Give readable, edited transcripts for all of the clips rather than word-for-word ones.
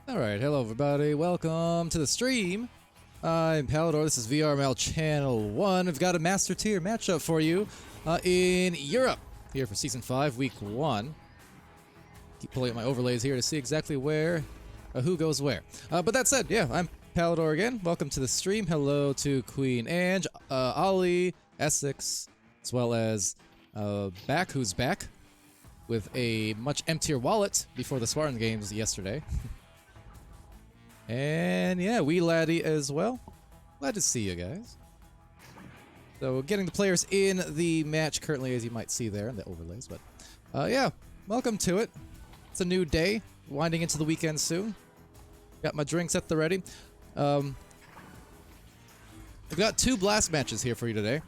Alright, hello everybody, welcome to the stream. I'm Palidore, this is VRML Channel 1. I've got a Master Tier matchup for you in Europe, here for Season 5, Week 1. Keep pulling up my overlays here to see exactly where, who goes where. But that said, yeah, I'm Palidore again. Welcome to the stream. Hello to Queen Ange, Ollie, Essex, as well as Back, who's back with a much emptier wallet before the Spartan games yesterday. And yeah, wee laddie as well. Glad to see you guys. So getting the players in the match currently, as you might see there in the overlays. But yeah, welcome to it. It's a new day, winding into the weekend soon. Got my drinks at the ready. We've got 2 Blast matches here for you today.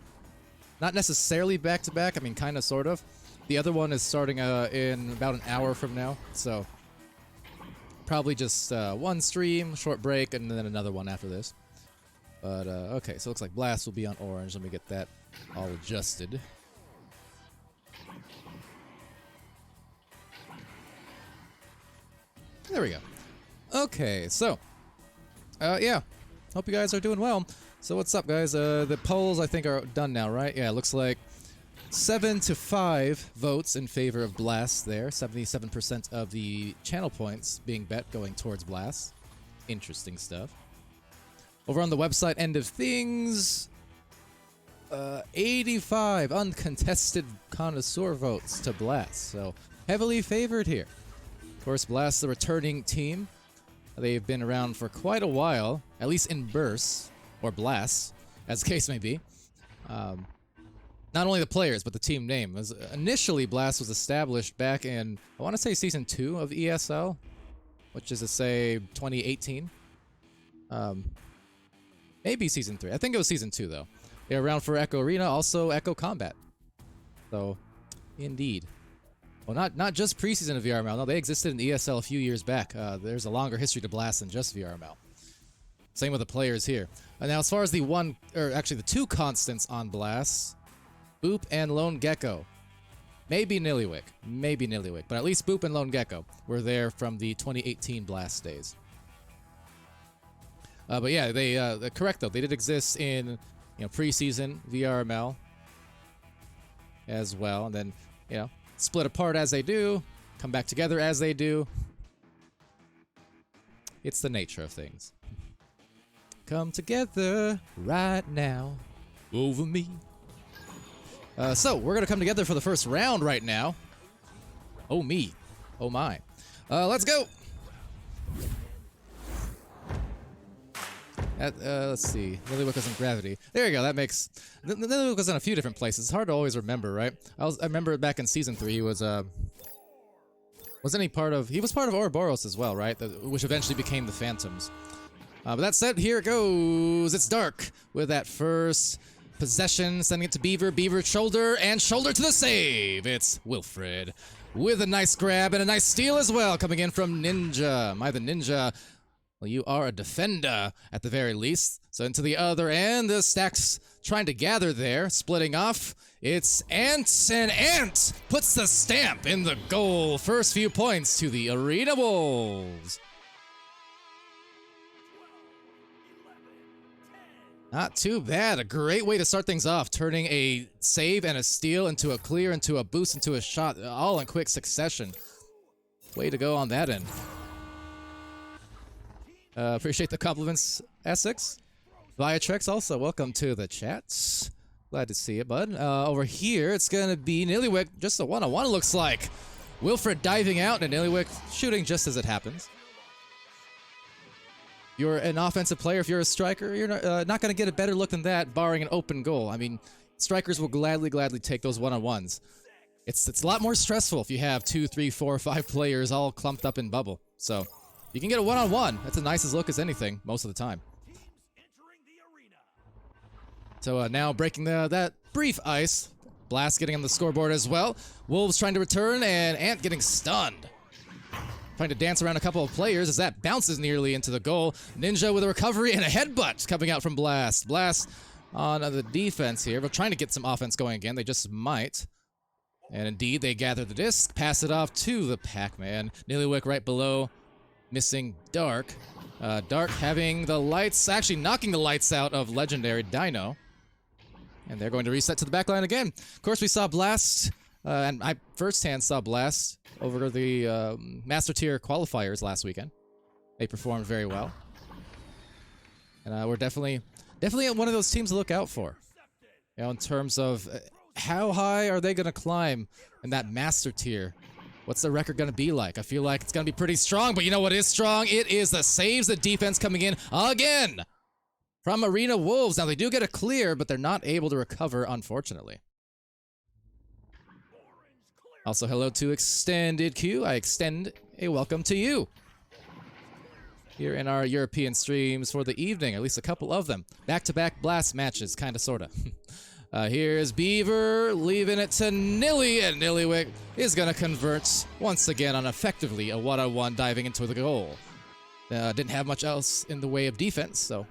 Not necessarily back-to-back, I mean, kind of, sort of. The other one is starting in about an hour from now, so probably just one stream, short break, and then another one after this. But, okay, so it looks like Blast will be on orange. Let me get that all adjusted. There we go. Okay, so, yeah, hope you guys are doing well. So what's up, guys? The polls, I think, are done now, right? Yeah, it looks like 7-5 votes in favor of Blast there. 77% of the channel points being bet going towards Blast. Interesting stuff. Over on the website end of things, 85 uncontested connoisseur votes to Blast. So heavily favored here. Of course, Blast, the returning team. They've been around for quite a while, at least in bursts, or blasts, as the case may be. Not only the players, but the team name. Initially, Blast was established back in, I want to say, Season 2 of ESL, which is to say 2018. Maybe Season 3. I think it was Season 2, though. They were around for Echo Arena, also Echo Combat. So, indeed. Well, not just preseason of VRML. No, they existed in ESL a few years back. There's a longer history to Blast than just VRML. Same with the players here. Now, as far as the 2 constants on Blast, Boop and Lone Gecko. Maybe Nillywick, but at least Boop and Lone Gecko were there from the 2018 Blast days. But yeah, they're correct though. They did exist in preseason VRML as well, and then split apart as they do, come back together as they do. It's the nature of things. Come together right now over me. So, we're going to come together for the first round right now. Oh, me. Oh, my. Let's go. Let's see. Nillywick was in Gravity. There you go. That makes... Nillywick was in a few different places. It's hard to always remember, right? I remember back in Season 3, he was, wasn't he part of... He was part of Ouroboros as well, right? Which eventually became the Phantoms. But that said, here it goes. It's Dark with that first possession, sending it to Beaver. Beaver shoulder, and shoulder to the save. It's Wilfred with a nice grab and a nice steal as well, coming in from Ninja. Am I the Ninja? Well, you are a defender at the very least. So into the other end, the stacks trying to gather there, splitting off. It's Ant, and Ant puts the stamp in the goal. First few points to the Arena Wolves. Not too bad. A great way to start things off, turning a save and a steal into a clear, into a boost, into a shot, all in quick succession. Way to go on that end. Appreciate the compliments, Essex. Viatrex also, welcome to the chats. Glad to see you, bud. Over here, it's gonna be Nillywick, just a one-on-one, looks like. Wilfred diving out, and Nillywick shooting just as it happens. You're an offensive player, if you're a striker, you're not going to get a better look than that, barring an open goal. I mean, strikers will gladly take those one-on-ones. It's a lot more stressful if you have 2, 3, 4, 5 players all clumped up in bubble. So, you can get a one-on-one. That's as nice as look as anything, most of the time. So now breaking that brief ice. Blast getting on the scoreboard as well. Wolves trying to return, and Ant getting stunned. Trying to dance around a couple of players as that bounces nearly into the goal. Ninja with a recovery and a headbutt coming out from Blast. Blast on the defense here, but trying to get some offense going again. They just might. And indeed, they gather the disc, pass it off to the Pac-Man. Nillywick right below, missing Dark. Dark having the lights, actually knocking the lights out of Legendary Dino. And they're going to reset to the backline again. Of course, we saw Blast, and I firsthand saw Blast over the Master Tier qualifiers last weekend. They performed very well. And we're definitely one of those teams to look out for. You know, in terms of how high are they going to climb in that Master Tier? What's the record going to be like? I feel like it's going to be pretty strong, but you know what is strong? It is the saves, the defense coming in again from Arena Wolves. Now, they do get a clear, but they're not able to recover, unfortunately. Also, hello to Extended Q. I extend a welcome to you. here in our European streams for the evening, at least a couple of them. Back-to-back blast matches, kinda sorta. Here's Beaver leaving it to Nilly, and Nillywick is gonna convert once again on effectively a one-on-one diving into the goal. Didn't have much else in the way of defense, so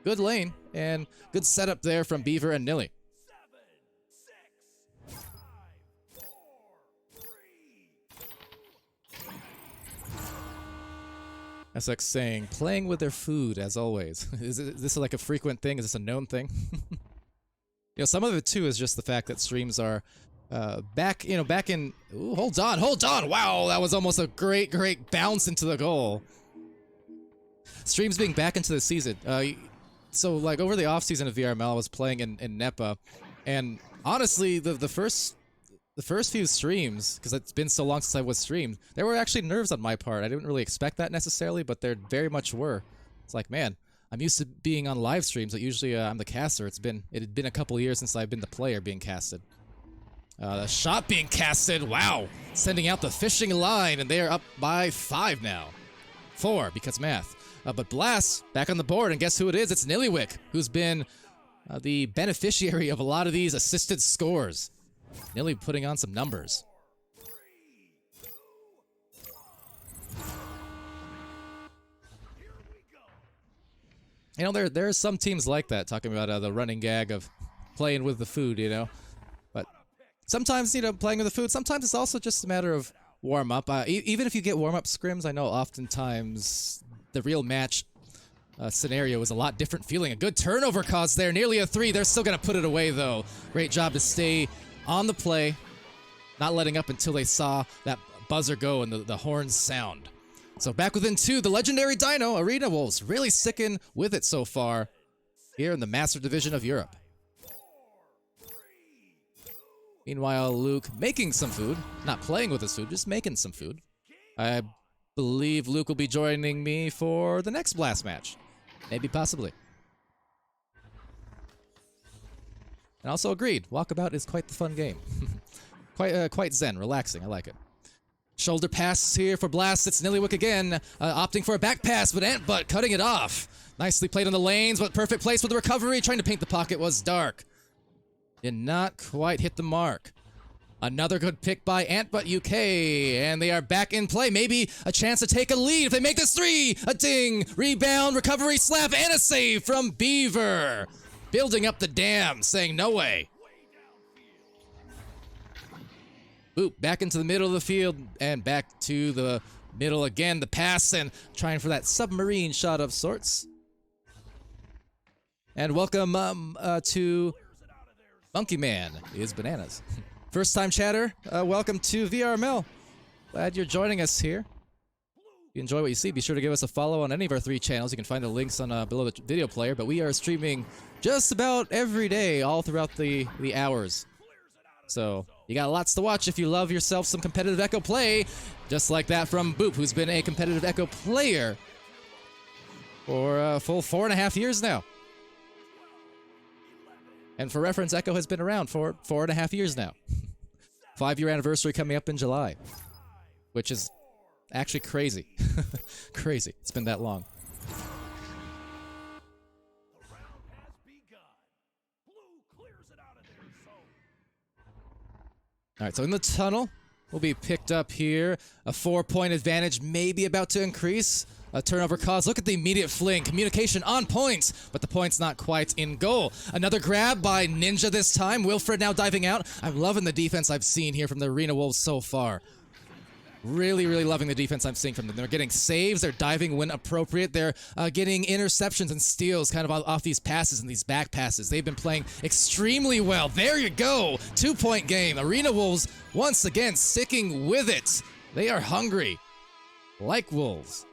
good lane and good setup there from Beaver and Nilly. SX saying, playing with their food as always. Is this like a frequent thing? Is this a known thing? You know, some of it too is just the fact that streams are back in. Ooh, hold on. Wow, that was almost a great bounce into the goal. Streams being back into the season. So like over the off season of VRML, I was playing in NEPA, and honestly, the first few streams, because it's been so long since I was streamed, there were actually nerves on my part. I didn't really expect that necessarily, but there very much were. It's like, man, I'm used to being on live streams, but usually I'm the caster. It had been a couple years since I've been the player being casted. The shot being casted, wow! Sending out the fishing line, and they are up by 5 now. 4, because math. But Blast, back on the board, and guess who it is? It's Nillywick, who's been the beneficiary of a lot of these assisted scores. Nilly putting on some numbers. You know, there are some teams like that, talking about the running gag of playing with the food, you know? But sometimes, you know, playing with the food, sometimes it's also just a matter of warm-up. Even if you get warm-up scrims, I know oftentimes the real match scenario is a lot different feeling. A good turnover cause there, nearly a 3. They're still going to put it away, though. Great job to stay on the play, not letting up until they saw that buzzer go and the horns sound. So back within 2, the legendary Dino, Arena Wolves, really sticking with it so far here in the Master Division of Europe. Meanwhile, Luke making some food, not playing with his food, just making some food. I believe Luke will be joining me for the next Blast match. Maybe, possibly. And also agreed, Walkabout is quite the fun game. quite zen, relaxing, I like it. Shoulder pass here for Blast, it's Nillywick again, opting for a back pass, but Antbutt cutting it off. Nicely played on the lanes, but perfect place with the recovery, trying to paint the pocket was Dark. Did not quite hit the mark. Another good pick by Antbutt UK, and they are back in play. Maybe a chance to take a lead if they make this 3. A ding, rebound, recovery, slap, and a save from Beaver. Building up the dam, saying no way. Boop, back into the middle of the field, and back to the middle again. The pass, and trying for that submarine shot of sorts. And welcome to Monkey Man is Bananas. First time chatter, welcome to VRML. Glad you're joining us here. If you enjoy what you see, be sure to give us a follow on any of our 3 channels. You can find the links on below the video player, but we are streaming just about every day, all throughout the hours. So, you got lots to watch if you love yourself some competitive Echo play, just like that from Boop, who's been a competitive Echo player for a full 4.5 years now. And for reference, Echo has been around for 4.5 years now. 5-year anniversary coming up in July, which is actually crazy. Crazy. It's been that long. Alright, so in the tunnel, we'll be picked up here. A 4-point advantage maybe about to increase. A turnover cause. Look at the immediate fling. Communication on point, but the point's not quite in goal. Another grab by Ninja this time. Wilfred now diving out. I'm loving the defense I've seen here from the Arena Wolves so far. Really, really loving the defense I'm seeing from them. They're getting saves. They're diving when appropriate. They're getting interceptions and steals kind of off these passes and these back passes. They've been playing extremely well. There you go. 2-point game. Arena Wolves once again sticking with it. They are hungry. Like wolves.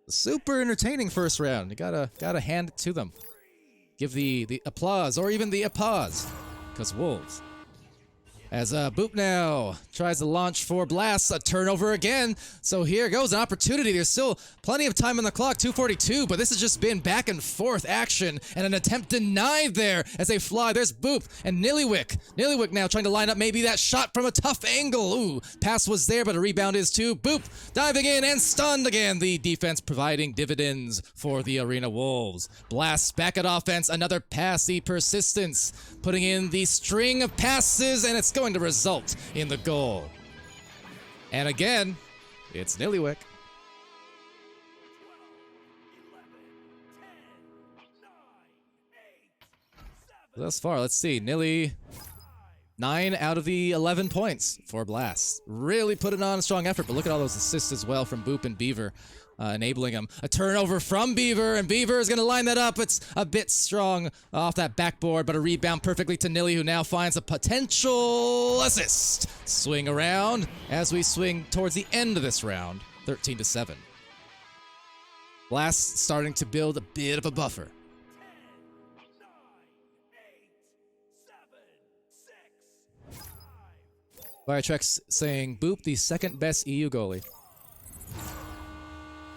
Super entertaining first round. You gotta hand it to them. Give the applause or even the applause. Because wolves. As Boop now tries to launch for Blast. A turnover again. So here goes an opportunity. There's still plenty of time on the clock, 2:42, but this has just been back and forth action and an attempt denied there as they fly. There's Boop and Nillywick. Nillywick now trying to line up maybe that shot from a tough angle. Ooh, pass was there, but a rebound is too. Boop diving in and stunned again. The defense providing dividends for the Arena Wolves. Blast back at offense. Another pass. The persistence putting in the string of passes, and it's going to result in the goal. And again, it's Nillywick. Thus far, let's see. Nilly, 9 out of the 11 points for Blast. Really putting on a strong effort, but look at all those assists as well from Boop and Beaver, enabling them. A turnover from Beaver, and Beaver is going to line that up. It's a bit strong off that backboard, but a rebound perfectly to Nilly, who now finds a potential assist. Swing around as we swing towards the end of this round, 13-7. Blast starting to build a bit of a buffer. Viatrex saying Boop, the second best EU goalie.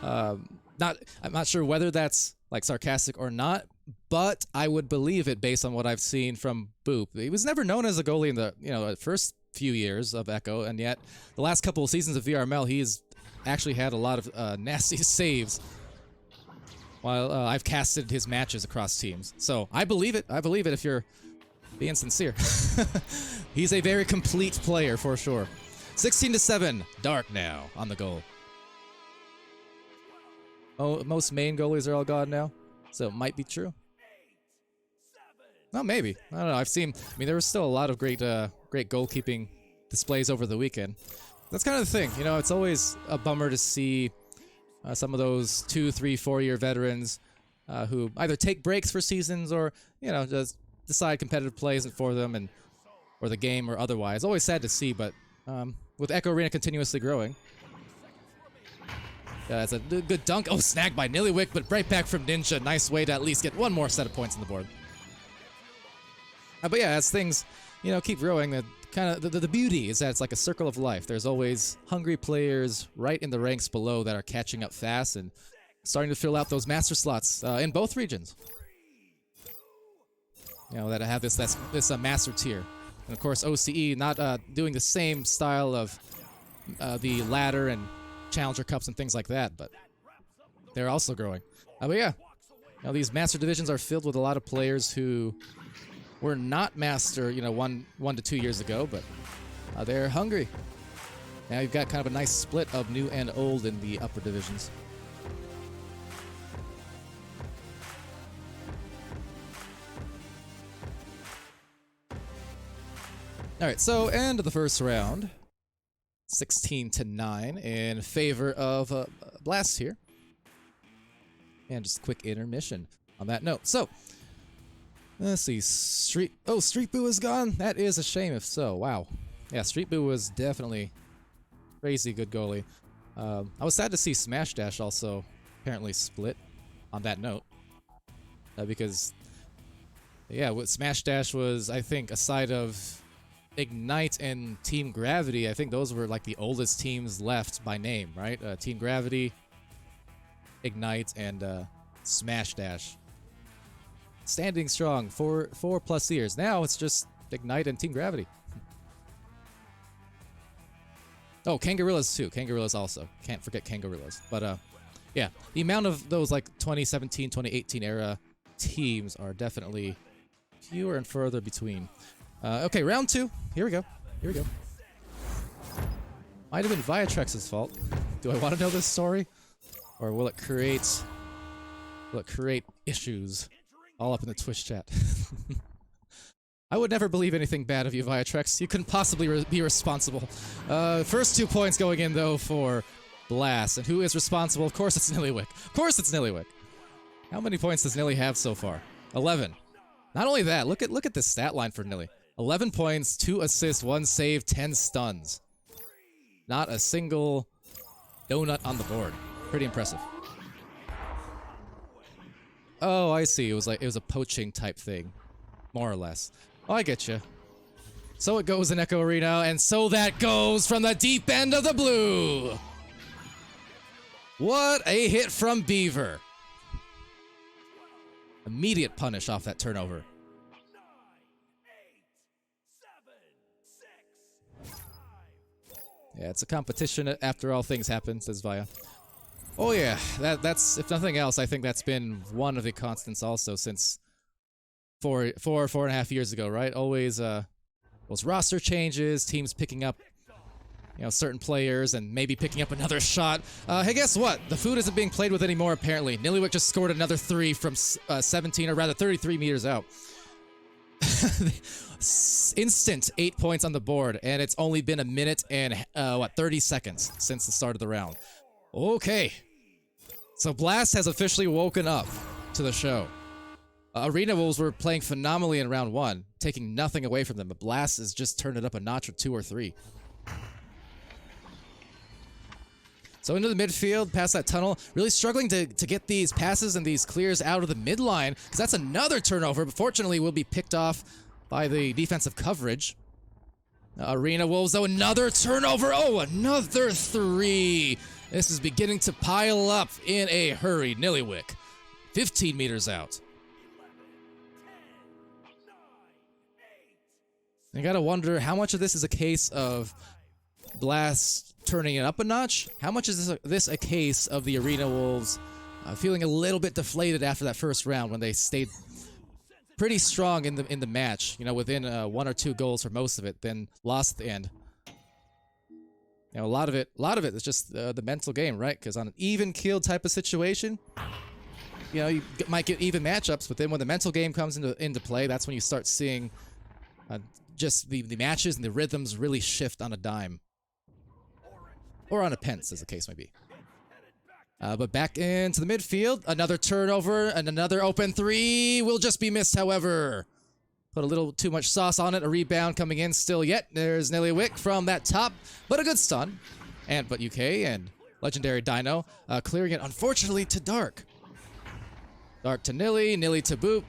I'm not sure whether that's like sarcastic or not, but I would believe it based on what I've seen from Boop. He was never known as a goalie in the first few years of Echo, and yet the last couple of seasons of VRML, he's actually had a lot of nasty saves. While I've casted his matches across teams, so I believe it. I believe it if you're being sincere. He's a very complete player for sure. 16-7, Dark now on the goal. Oh, most main goalies are all gone now, so it might be true. No, maybe. I don't know. I mean, there was still a lot of great goalkeeping displays over the weekend. That's kind of the thing, you know. It's always a bummer to see some of those 2, 3, 4-year veterans who either take breaks for seasons or just decide competitive play isn't for them, or the game or otherwise. Always sad to see, but with Echo Arena continuously growing. That's a good dunk. Oh, snagged by Nillywick, but right back from Ninja. Nice way to at least get one more set of points on the board. But yeah, as things keep growing, the beauty is that it's like a circle of life. There's always hungry players right in the ranks below that are catching up fast and starting to fill out those master slots in both regions. That have this master tier. And of course, OCE not doing the same style of the ladder and challenger cups and things like that, but they're also growing. But yeah, these master divisions are filled with a lot of players who were not master, 1 to 2 years ago, but they're hungry. Now you've got kind of a nice split of new and old in the upper divisions. All right, so end of the first round, 16-9 in favor of Blast here. And just a quick intermission on that note. So, let's see, Street Boo is gone? That is a shame if so, wow. Yeah, Street Boo was definitely crazy good goalie. I was sad to see Smash Dash also apparently split on that note. Because, yeah, what Smash Dash was, I think, aside of Ignite and Team Gravity, I think those were like the oldest teams left by name, right? Team Gravity, Ignite, and Smash Dash. Standing strong for 4+ years. Now it's just Ignite and Team Gravity. Oh, Kangarillas too. Kangarillas also. Can't forget Kangarillas. But yeah, the amount of those like 2017, 2018 era teams are definitely fewer and further between. Okay, round 2. Here we go. Might have been Viatrex's fault. Do I want to know this story? Or will it create issues all up in the Twitch chat? I would never believe anything bad of you, Viatrex. You couldn't possibly be responsible. First 2 points going in, though, for Blast. And who is responsible? Of course it's Nillywick. How many points does Nilly have so far? 11. Not only that, look at this stat line for Nilly. 11 points, 2 assists, 1 save, 10 stuns. Not a single donut on the board. Pretty impressive. Oh, I see. It was a poaching type thing, more or less. Oh, I get you. So it goes in Echo Arena, and so that goes from the deep end of the blue. What a hit from Beaver. Immediate punish off that turnover. 9, 8, 7, 6, 5, 4. Yeah, it's a competition after all things happen, says Vaya. Oh yeah, that's, if nothing else, I think that's been one of the constants also since four and a half years ago, right? Always, those roster changes, teams picking up, you know, certain players and maybe picking up another shot. Hey, guess what? The food isn't being played with anymore, apparently. Niliwick just scored another 3 from 17, or rather 33 meters out. Instant 8 points on the board, and it's only been a minute and, 30 seconds since the start of the round. Okay. So Blast has officially woken up to the show. Arena Wolves were playing phenomenally in round 1, taking nothing away from them, but Blast has just turned it up a notch with 2 or 3. So into the midfield, past that tunnel, really struggling to get these passes and these clears out of the midline, because that's another turnover, but fortunately will be picked off by the defensive coverage. Arena Wolves, though, another turnover. Oh, another 3. This is beginning to pile up in a hurry. Niliwick, 15 meters out. 11, 10, 9, 8. You gotta wonder how much of this is a case of Blast turning it up a notch. How much is this a case of the Arena Wolves feeling a little bit deflated after that first round when they stayed pretty strong in the match, you know, within 1 or 2 goals for most of it, then lost at the end. You know, a lot of it is just the mental game, right? Because on an even keel type of situation, you know, you might get even matchups, but then when the mental game comes into play, that's when you start seeing just the matches and the rhythms really shift on a dime. Or on a pence, as the case may be. But back into the midfield, another turnover and another open 3 will just be missed, however. Put a little too much sauce on it, a rebound coming in still yet. There's Niliwick from that top, but a good stun. But UK and Legendary Dino clearing it, unfortunately, to Dark. Dark to Nilly, Nilly to Boop,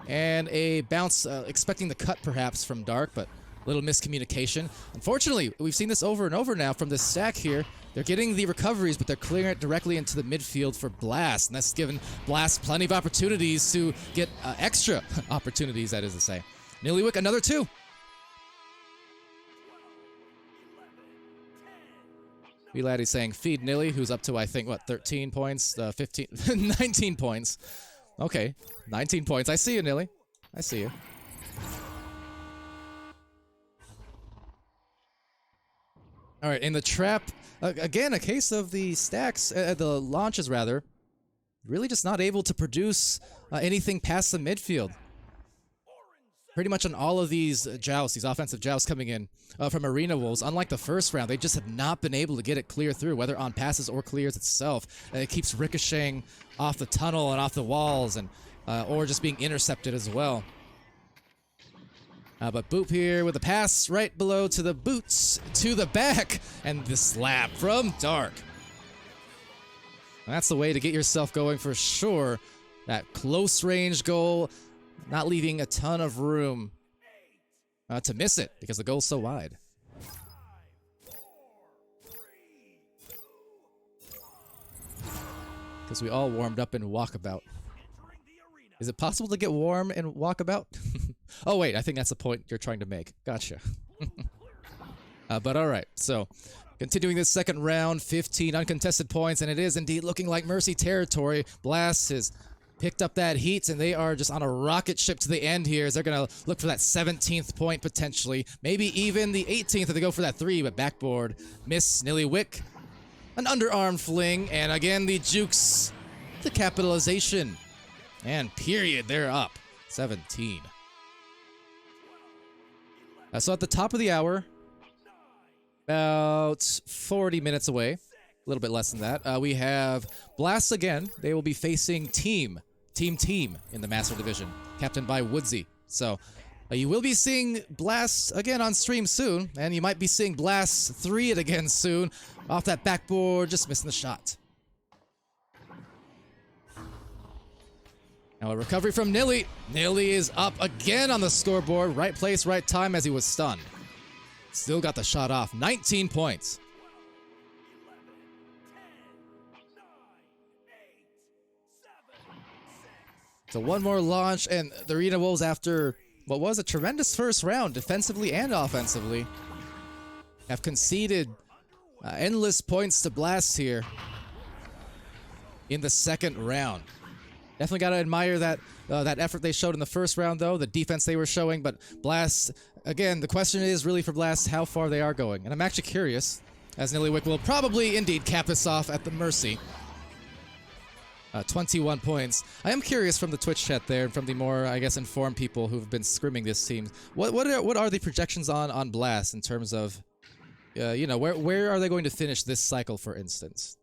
and a bounce, expecting the cut perhaps from Dark, but a little miscommunication. Unfortunately, we've seen this over and over now from this stack here. They're getting the recoveries, but they're clearing it directly into the midfield for Blast, and that's given Blast plenty of opportunities to get extra opportunities, that is to say. Niliwick, another 2. Laddie's saying, feed Nilly, who's up to, I think, what, 13 points? 15, 19 points. Okay, 19 points. I see you, Nilly. I see you. All right, in the trap, again, a case of the stacks, the launches rather, really just not able to produce anything past the midfield. Pretty much on all of these jousts, these offensive jousts coming in from Arena Wolves, unlike the first round, they just have not been able to get it clear through, whether on passes or clears itself. It keeps ricocheting off the tunnel and off the walls, and or just being intercepted as well. But Boop here with a pass right below to the boots, to the back, and the slap from Dark. And that's the way to get yourself going for sure. That close range goal, not leaving a ton of room to miss it because the goal's so wide. 5, 4, 3, 2, 1. Because we all warmed up in Walkabout. Entering the arena. Is it possible to get warm in Walkabout? Oh wait, I think that's the point you're trying to make. Gotcha. But alright, so continuing this second round, 15 uncontested points, and it is indeed looking like Mercy territory. Blast has picked up that heat, and they are just on a rocket ship to the end here as they're going to look for that 17th point potentially. Maybe even the 18th if they go for that 3, but backboard. Miss Niliwick. An underarm fling, and again the jukes. The capitalization. And period, they're up. 17. So at the top of the hour, about 40 minutes away, a little bit less than that, we have Blast again. They will be facing Team in the Master Division, captained by Woodsy. So you will be seeing Blast again on stream soon, and you might be seeing Blast 3 it again soon. Off that backboard, just missing the shot. Now a recovery from Nilly. Nilly is up again on the scoreboard. Right place, right time as he was stunned. Still got the shot off. 19 points. 11, 10, 9, 8, 7, 6. So one more launch, and the Arena Wolves, after what was a tremendous first round, defensively and offensively, have conceded endless points to Blast here in the second round. Definitely got to admire that that effort they showed in the first round, though, the defense they were showing. But Blast, again, the question is really for Blast how far they are going. And I'm actually curious, as Nillywick will probably indeed cap us off at the Mercy. 21 points. I am curious from the Twitch chat there and from the more, I guess, informed people who've been scrimming this team. What are the projections on Blast in terms of, you know, where are they going to finish this cycle, for instance?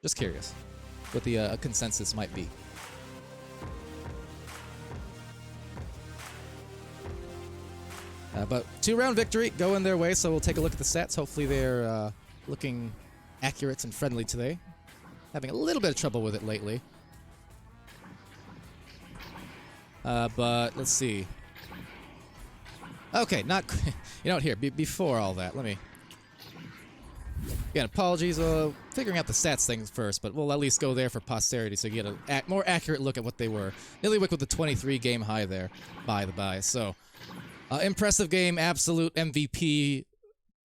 Just curious what the consensus might be. But 2-round victory going their way, so we'll take a look at the stats. Hopefully they're looking accurate and friendly today. Having a little bit of trouble with it lately. But let's see. Okay, not... You know what, here, before all that, let me... Again, apologies, figuring out the stats things first, but we'll at least go there for posterity so you get a more accurate look at what they were. Nillywick with the 23 game high there, by the by, so... impressive game, absolute MVP,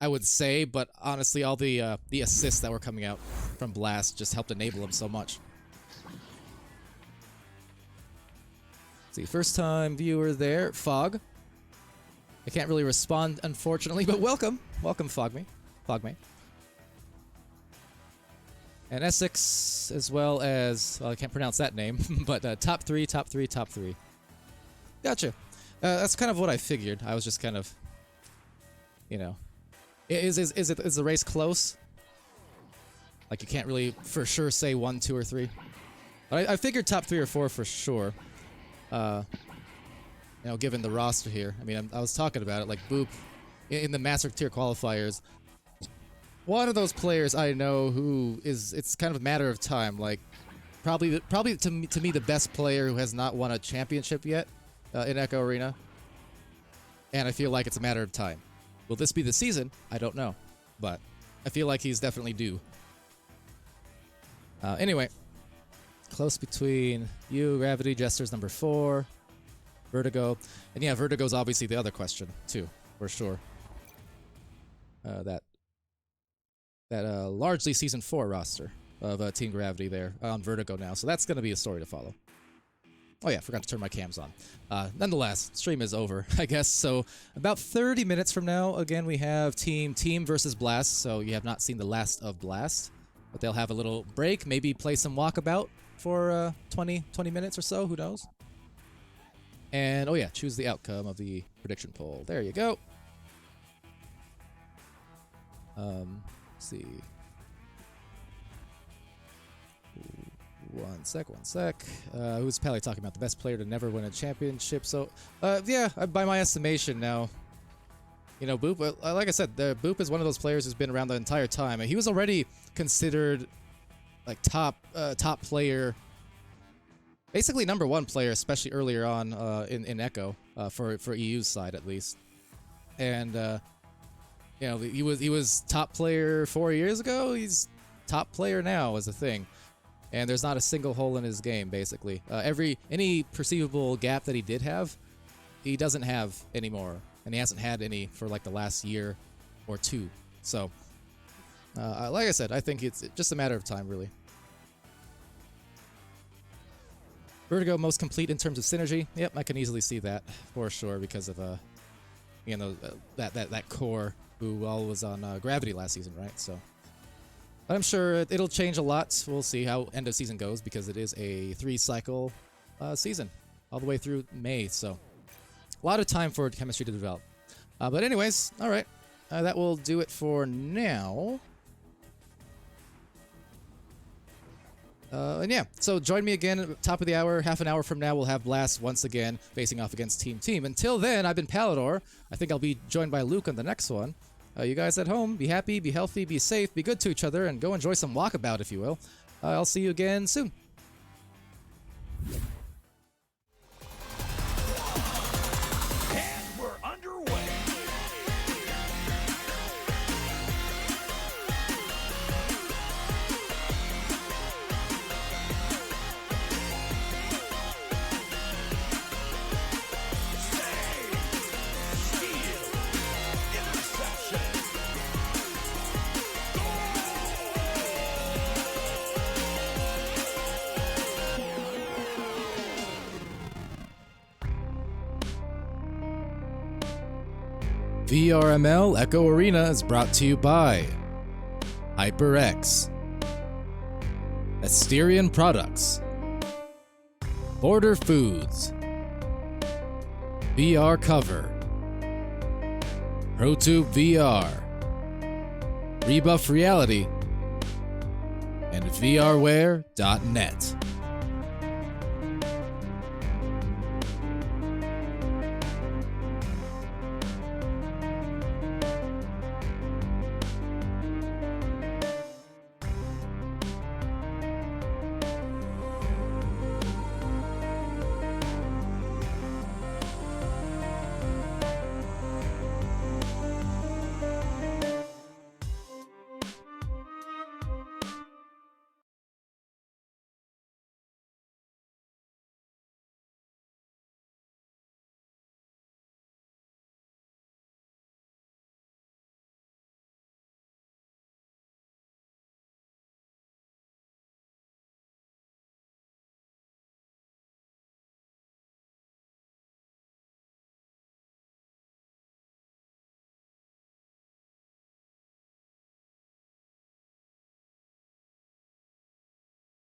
I would say, but honestly, all the assists that were coming out from Blast just helped enable him so much. See, first time viewer there, Fog. I can't really respond, unfortunately, but welcome. Welcome, Fogme. And Essex, as well as, well, I can't pronounce that name, but top three. Gotcha. That's kind of what I figured. I was just kind of, you know, is the race close? Like you can't really for sure say 1, 2, or 3. But I figured top 3 or 4 for sure. You know, given the roster here. I mean, I was talking about it, like Boop in the Master Tier qualifiers. One of those players I know who is, it's kind of a matter of time. Like, probably to me the best player who has not won a championship yet in Echo Arena. And I feel like it's a matter of time. Will this be the season? I don't know. But I feel like he's definitely due. Anyway, close between you, Gravity, Jester's number 4, Vertigo. And yeah, Vertigo's obviously the other question, too, for sure. That largely Season 4 roster of Team Gravity there on Vertigo now. So that's going to be a story to follow. Oh yeah, forgot to turn my cams on. Nonetheless, stream is over, I guess. So about 30 minutes from now, again, we have Team versus Blast. So you have not seen the last of Blast. But they'll have a little break, maybe play some walkabout for 20 minutes or so, who knows? And, oh yeah, choose the outcome of the prediction poll. There you go. Let's see. One sec. Who's Pally talking about? The best player to never win a championship. So, yeah, by my estimation now, you know, Boop, like I said, Boop is one of those players who's been around the entire time. And he was already considered, like, top player, basically #1 player, especially earlier on in Echo, for EU's side, at least. And, you know, he was top player 4 years ago. He's top player now, is the thing. And there's not a single hole in his game, basically. Any perceivable gap that he did have, he doesn't have anymore. And he hasn't had any for like the last year or 2. So, like I said, I think it's just a matter of time, really. Vertigo most complete in terms of synergy. Yep, I can easily see that for sure because of you know, that core who all was on Gravity last season, right? So. But I'm sure it'll change a lot. We'll see how end of season goes because it is a 3-cycle season all the way through May. So a lot of time for chemistry to develop. But anyways, all right. That will do it for now. And yeah, so join me again at the top of the hour. Half an hour from now, we'll have Blast once again facing off against Team. Until then, I've been Palidore. I think I'll be joined by Luke on the next one. You guys at home, be happy, be healthy, be safe, be good to each other, and go enjoy some walkabout, if you will. I'll see you again soon. VRML Echo Arena is brought to you by HyperX, Asterion Products, Border Foods, VR Cover, ProTube VR, Rebuff Reality, and VRware.net.